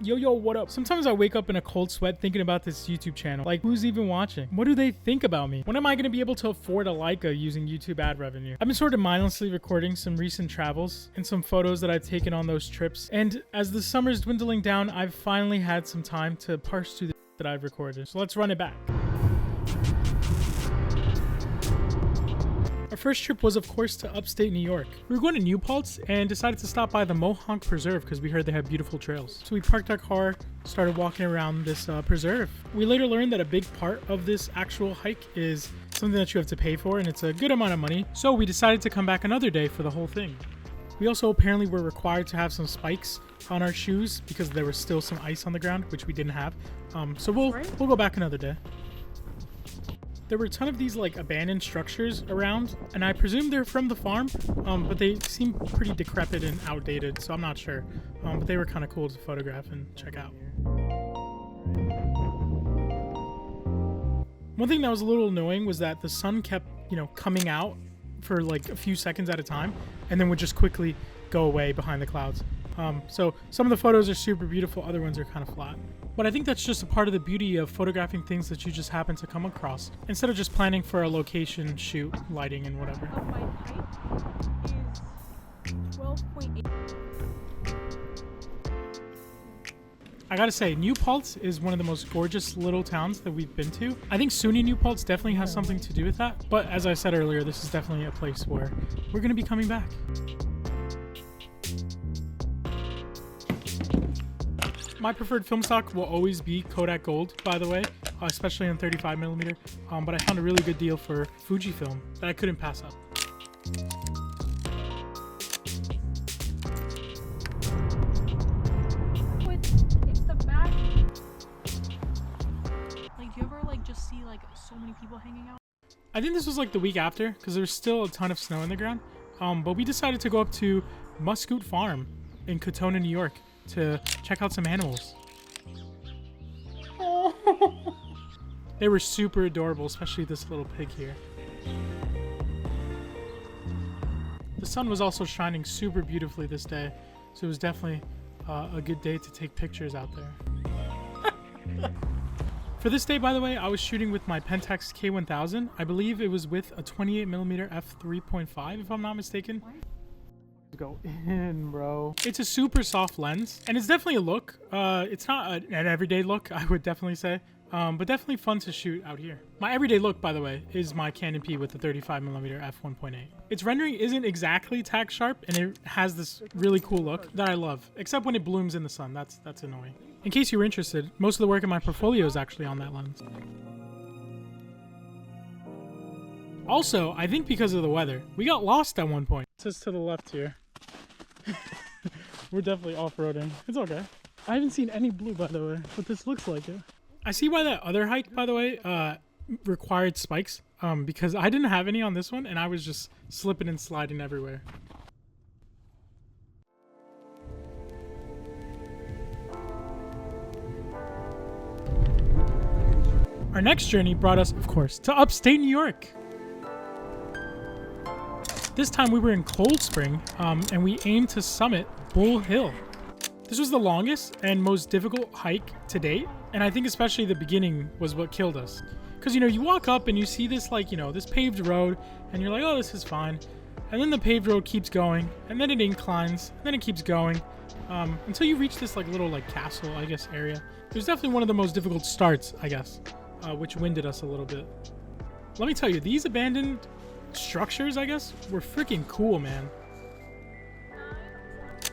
Yo, what up? Sometimes I wake up in a cold sweat thinking about this YouTube channel. Like, who's even watching? What do they think about me? When am I going to be able to afford a Leica using YouTube ad revenue? I've been sort of mindlessly recording some recent travels and some photos that I've taken on those trips. And as the summer's dwindling down, I've finally had some time to parse through the that I've recorded. So let's run it back. Our first trip was, of course, to upstate New York. We were going to New Paltz and decided to stop by the Mohonk Preserve because we heard they have beautiful trails. So we parked our car, started walking around this preserve. We later learned that a big part of this actual hike is something that you have to pay for, and it's a good amount of money. So we decided to come back another day for the whole thing. We also apparently were required to have some spikes on our shoes because there was still some ice on the ground, which we didn't have. So we'll go back another day. There were a ton of these like abandoned structures around, and I presume they're from the farm, but they seem pretty decrepit and outdated, so I'm not sure. But they were kind of cool to photograph and check out. One thing that was a little annoying was that the sun kept, coming out for like a few seconds at a time, and then would just quickly go away behind the clouds. So some of the photos are super beautiful, other ones are kind of flat. But I think that's just a part of the beauty of photographing things that you just happen to come across, instead of just planning for a location, shoot, lighting, and whatever. My height is 12.8. I gotta say, New Paltz is one of the most gorgeous little towns that we've been to. I think SUNY New Paltz definitely has something to do with that. But as I said earlier, this is definitely a place where we're gonna be coming back. My preferred film stock will always be Kodak Gold, by the way, especially on 35mm. But I found a really good deal for Fujifilm that I couldn't pass up. It's the back. Like, do you ever just see so many people hanging out? I think this was the week after, because there's still a ton of snow in the ground. But we decided to go up to Muscoot Farm in Katona, New York, to check out some animals. They were super adorable, especially this little pig here. The sun was also shining super beautifully this day, so it was definitely a good day to take pictures out there. For this day, by the way, I was shooting with my Pentax K1000. I believe it was with a 28mm f3.5, if I'm not mistaken. Go in, bro. It's a super soft lens, and it's definitely a look. It's not an everyday look, I would definitely say, but definitely fun to shoot out here. My everyday look, by the way, is my Canon P with the 35mm f1.8. Its rendering isn't exactly tack sharp, and it has this really cool look that I love, except when it blooms in the sun. That's annoying. In case you were interested, most of the work in my portfolio is actually on that lens. Also, I think because of the weather, we got lost at one point. It says to the left here. We're definitely off-roading. It's okay. I haven't seen any blue, by the way, but this looks like it. I see why that other hike, by the way, required spikes, because I didn't have any on this one, and I was just slipping and sliding everywhere. Our next journey brought us, of course, to upstate New York. This time we were in Cold Spring, and we aimed to summit Bull Hill. This was the longest and most difficult hike to date, and I think especially the beginning was what killed us. Because, you walk up and you see this, this paved road, and you're like, oh, this is fine. And then the paved road keeps going, and then it inclines, and then it keeps going, until you reach this, little, castle, I guess, area. It was definitely one of the most difficult starts, I guess, which winded us a little bit. Let me tell you, these abandoned structures, I guess, were freaking cool, man.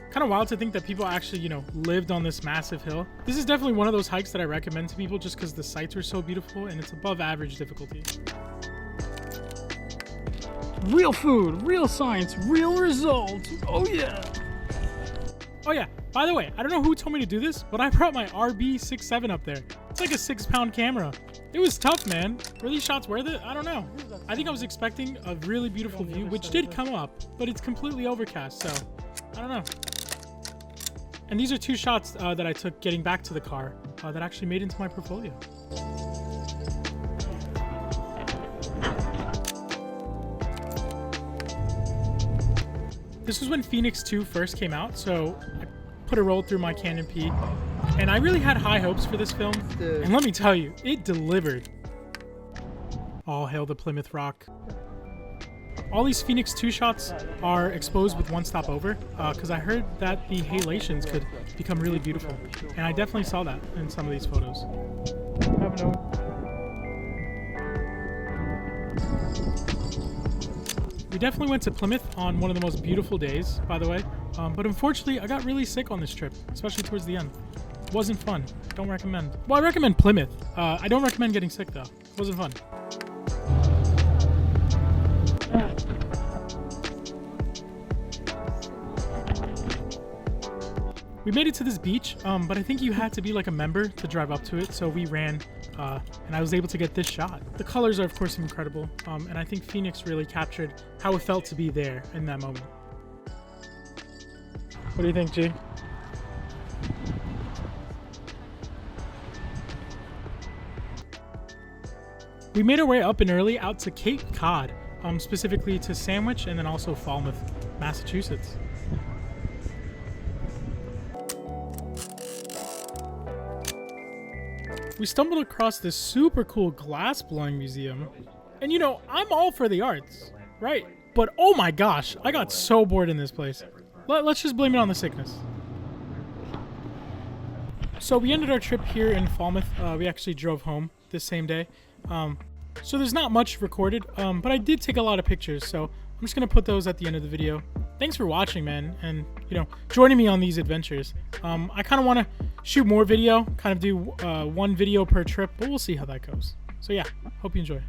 Kind of wild to think that people actually, lived on this massive hill. This is definitely one of those hikes that I recommend to people just because the sights were so beautiful and it's above average difficulty. Real food, real science, real results. Oh yeah. Oh yeah, by the way, I don't know who told me to do this, but I brought my RB67 up there. It's like a 6-pound camera. It was tough, man. Were these shots worth it? I don't know. I think I was expecting a really beautiful view, which did come up, but it's completely overcast, so I don't know. And these are 2 shots that I took getting back to the car that actually made into my portfolio. This was when Phoenix 2 first came out, so I put a roll through my Canon P And I really had high hopes for this film, and let me tell you, it delivered. All hail the Plymouth Rock. All these Phoenix 2 shots are exposed with one stop over, because I heard that the halations could become really beautiful. And I definitely saw that in some of these photos. We definitely went to Plymouth on one of the most beautiful days, by the way. But unfortunately, I got really sick on this trip, especially towards the end. It wasn't fun. Don't recommend. Well, I recommend Plymouth. I don't recommend getting sick, though. It wasn't fun. We made it to this beach, but I think you had to be like a member to drive up to it, so we ran, and I was able to get this shot. The colors are, of course, incredible, and I think Phoenix really captured how it felt to be there in that moment. What do you think, G? We made our way up and early out to Cape Cod, specifically to Sandwich and then also Falmouth, Massachusetts. We stumbled across this super cool glass blowing museum. And you know, I'm all for the arts, right? But oh my gosh, I got so bored in this place. Let's just blame it on the sickness. So we ended our trip here in Falmouth. We actually drove home this same day. So there's not much recorded, but I did take a lot of pictures, so I'm just gonna put those at the end of the video. Thanks for watching, man, and you know, joining me on these adventures. I kind of want to shoot more video, kind of do one video per trip, but we'll see how that goes. So yeah, hope you enjoy.